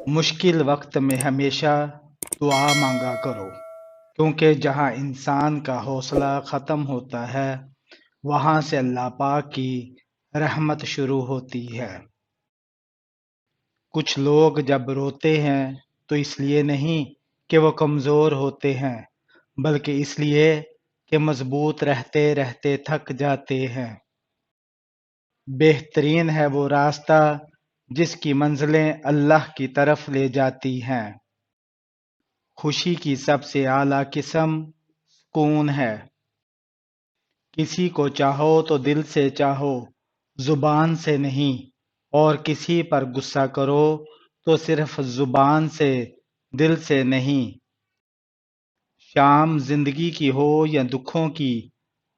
مشکل وقت میں ہمیشہ دعا مانگا کرو، کیونکہ جہاں انسان کا حوصلہ ختم ہوتا ہے وہاں سے اللہ پاک کی رحمت شروع ہوتی ہے۔ کچھ لوگ جب روتے ہیں تو اس لیے نہیں کہ وہ کمزور ہوتے ہیں، بلکہ اس لیے کہ مضبوط رہتے رہتے تھک جاتے ہیں۔ بہترین ہے وہ راستہ جس کی منزلیں اللہ کی طرف لے جاتی ہیں۔ خوشی کی سب سے اعلیٰ قسم سکون ہے۔ کسی کو چاہو تو دل سے چاہو، زبان سے نہیں، اور کسی پر غصہ کرو تو صرف زبان سے، دل سے نہیں۔ شام زندگی کی ہو یا دکھوں کی،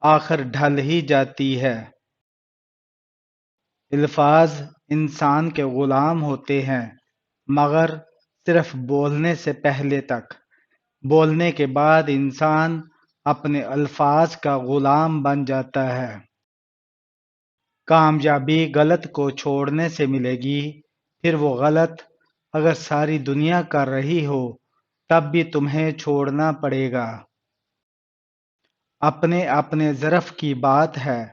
آخر ڈھل ہی جاتی ہے۔ الفاظ انسان کے غلام ہوتے ہیں، مگر صرف بولنے سے پہلے تک۔ بولنے کے بعد انسان اپنے الفاظ کا غلام بن جاتا ہے۔ کامیابی غلط کو چھوڑنے سے ملے گی، پھر وہ غلط اگر ساری دنیا کر رہی ہو تب بھی تمہیں چھوڑنا پڑے گا۔ اپنے اپنے ظرف کی بات ہے،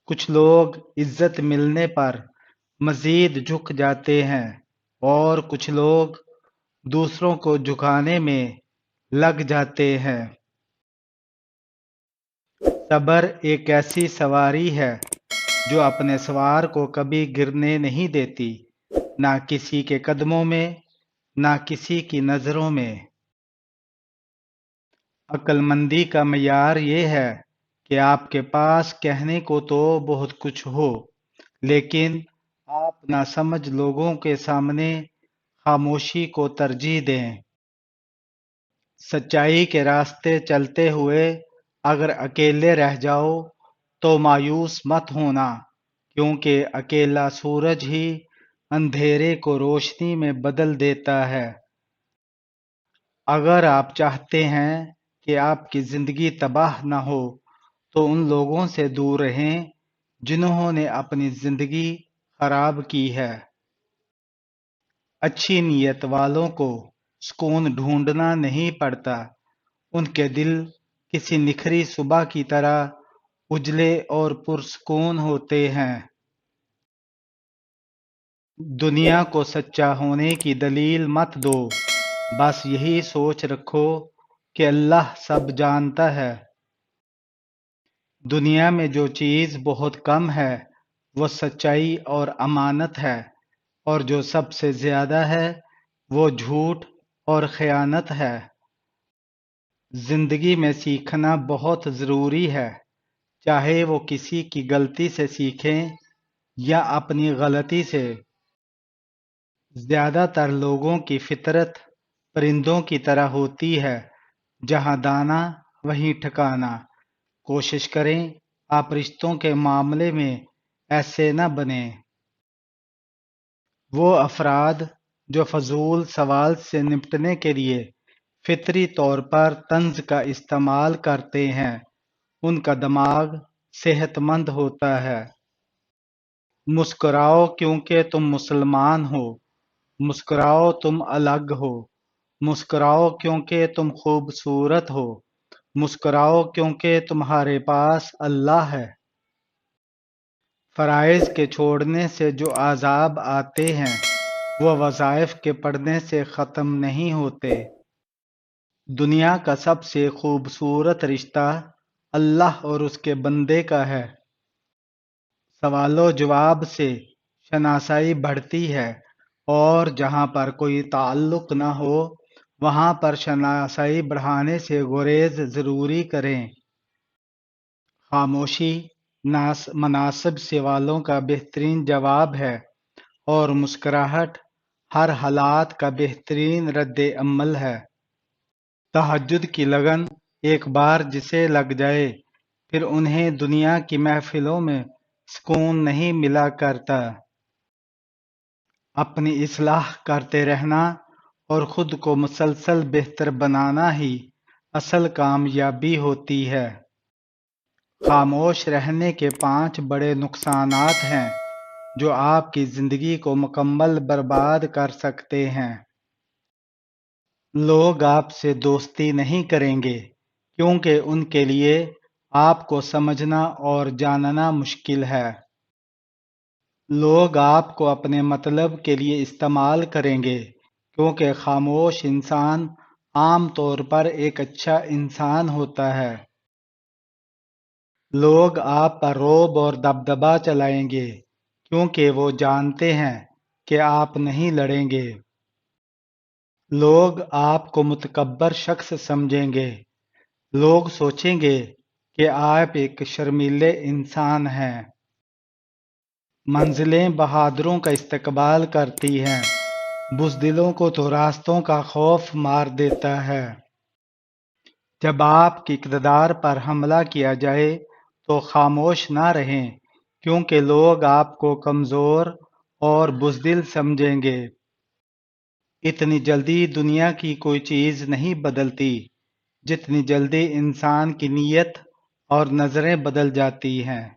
کچھ لوگ عزت ملنے پر مزید جھک جاتے ہیں اور کچھ لوگ دوسروں کو جھکانے میں لگ جاتے ہیں۔ صبر ایک ایسی سواری ہے جو اپنے سوار کو کبھی گرنے نہیں دیتی، نہ کسی کے قدموں میں، نہ کسی کی نظروں میں۔ عقل مندی کا معیار یہ ہے کہ آپ کے پاس کہنے کو تو بہت کچھ ہو، لیکن آپ ناسمجھ لوگوں کے سامنے خاموشی کو ترجیح دیں۔ سچائی کے راستے چلتے ہوئے اگر اکیلے رہ جاؤ تو مایوس مت ہونا، کیونکہ اکیلا سورج ہی اندھیرے کو روشنی میں بدل دیتا ہے۔ اگر آپ چاہتے ہیں کہ آپ کی زندگی تباہ نہ ہو تو ان لوگوں سے دور رہیں جنہوں نے اپنی زندگی خراب کی ہے۔ اچھی نیت والوں کو سکون ڈھونڈنا نہیں پڑتا، ان کے دل کسی نکھری صبح کی طرح اجلے اور پرسکون ہوتے ہیں۔ دنیا کو سچا ہونے کی دلیل مت دو، بس یہی سوچ رکھو کہ اللہ سب جانتا ہے۔ دنیا میں جو چیز بہت کم ہے وہ سچائی اور امانت ہے، اور جو سب سے زیادہ ہے وہ جھوٹ اور خیانت ہے۔ زندگی میں سیکھنا بہت ضروری ہے، چاہے وہ کسی کی غلطی سے سیکھیں یا اپنی غلطی سے۔ زیادہ تر لوگوں کی فطرت پرندوں کی طرح ہوتی ہے، جہاں دانا وہیں ٹھکانا۔ کوشش کریں آپ رشتوں کے معاملے میں ایسے نہ بنیں۔ وہ افراد جو فضول سوال سے نمٹنے کے لیے فطری طور پر طنز کا استعمال کرتے ہیں، ان کا دماغ صحت مند ہوتا ہے۔ مسکراؤ کیونکہ تم مسلمان ہو، مسکراؤ تم الگ ہو، مسکراؤ کیونکہ تم خوبصورت ہو، مسکراؤ کیونکہ تمہارے پاس اللہ ہے۔ فرائض کے چھوڑنے سے جو عذاب آتے ہیں وہ وظائف کے پڑھنے سے ختم نہیں ہوتے۔ دنیا کا سب سے خوبصورت رشتہ اللہ اور اس کے بندے کا ہے۔ سوال و جواب سے شناسائی بڑھتی ہے، اور جہاں پر کوئی تعلق نہ ہو وہاں پر شناسائی بڑھانے سے گریز ضروری کریں۔ خاموشی مناسب سوالوں کا بہترین جواب ہے، اور مسکراہٹ ہر حالات کا بہترین رد عمل ہے۔ تہجد کی لگن ایک بار جسے لگ جائے پھر انہیں دنیا کی محفلوں میں سکون نہیں ملا کرتا۔ اپنی اصلاح کرتے رہنا اور خود کو مسلسل بہتر بنانا ہی اصل کامیابی ہوتی ہے۔ خاموش رہنے کے 5 بڑے نقصانات ہیں جو آپ کی زندگی کو مکمل برباد کر سکتے ہیں۔ لوگ آپ سے دوستی نہیں کریں گے کیونکہ ان کے لیے آپ کو سمجھنا اور جاننا مشکل ہے۔ لوگ آپ کو اپنے مطلب کے لیے استعمال کریں گے کیونکہ خاموش انسان عام طور پر ایک اچھا انسان ہوتا ہے۔ لوگ آپ پر رعب اور دبدبا چلائیں گے کیونکہ وہ جانتے ہیں کہ آپ نہیں لڑیں گے۔ لوگ آپ کو متکبر شخص سمجھیں گے۔ لوگ سوچیں گے کہ آپ ایک شرمیلے انسان ہیں۔ منزلیں بہادروں کا استقبال کرتی ہیں، بزدلوں کو تو راستوں کا خوف مار دیتا ہے۔ جب آپ کی اقتدار پر حملہ کیا جائے تو خاموش نہ رہیں کیونکہ لوگ آپ کو کمزور اور بزدل سمجھیں گے۔ اتنی جلدی دنیا کی کوئی چیز نہیں بدلتی جتنی جلدی انسان کی نیت اور نظریں بدل جاتی ہیں۔